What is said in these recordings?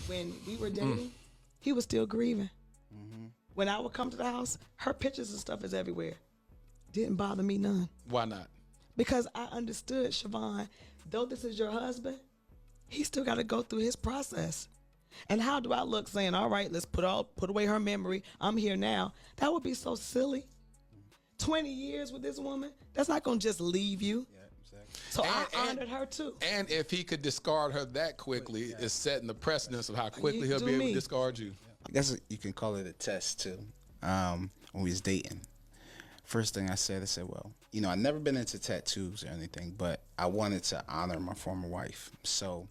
when we were dating, he was still grieving. When I would come to the house, her pictures and stuff is everywhere. Didn't bother me none. Why not? Because I understood, Siobhan, though this is your husband, he still got to go through his process. And how do I look saying, all right, let's put away her memory. I'm here now. That would be so silly. 20 years with this woman, that's not going to just leave you. Yeah, exactly. So I honored her too. And if he could discard her that quickly, it's setting the precedence of how quickly he'll do be able me. to discard you. I guess you can call it a test too. When we was dating, first thing I said, well, I never been into tattoos or anything, but I wanted to honor my former wife. So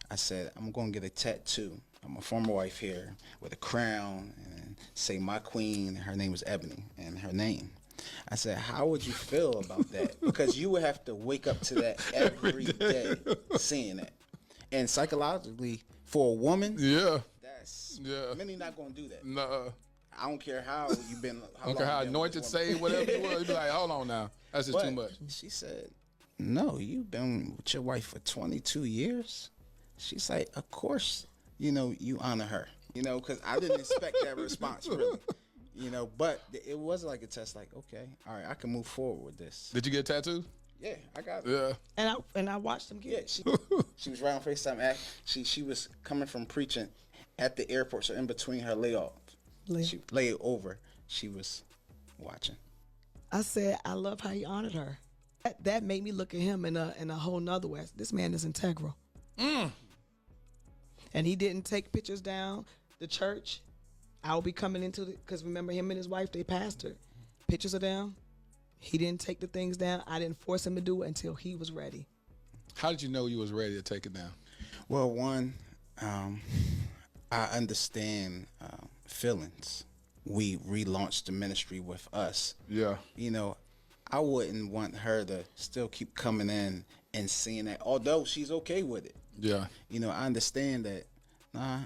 I said, I'm going to get a tattoo of my former wife here with a crown and say my queen, her name was Ebony, and her name. I said, how would you feel about that? Because you would have to wake up to that every day seeing that. And psychologically, for a woman, many not going to do that. No. I don't care how you've been. I don't care how anointed, saved, whatever you was. You'd be like, hold on now. That's just too much. She said, no, you've been with your wife for 22 years. She's like, of course, you honor her. Because I didn't expect that response, really. But it was like a test, like, okay, all right, I can move forward with this. Did you get a tattoo? Yeah, I got it. Yeah. And I watched him get it. She was right on FaceTime. She was coming from preaching at the airport, so in between her she laid over. She was watching. I said, I love how he honored her. That made me look at him in a whole nother way. This man is integral. And he didn't take pictures down. The church, I'll be coming into because remember him and his wife, they pastored. Pictures are down. He didn't take the things down. I didn't force him to do it until he was ready. How did you know you was ready to take it down? Well, one, I understand feelings. We relaunched the ministry with us. Yeah. I wouldn't want her to still keep coming in and seeing that, although she's okay with it. Yeah. I understand that,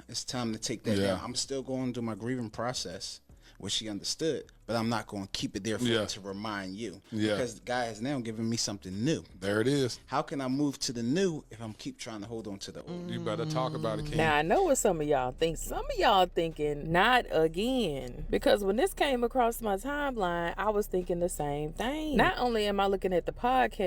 it's time to take that down. I'm still going through my grieving process, which she understood, but I'm not going to keep it there for her to remind you. Yeah. Because the guy is now giving me something new. There it is. How can I move to the new if I'm keep trying to hold on to the old? You better talk about it, King. Now, I know what some of y'all think. Some of y'all thinking, not again. Because when this came across my timeline, I was thinking the same thing. Not only am I looking at the podcast,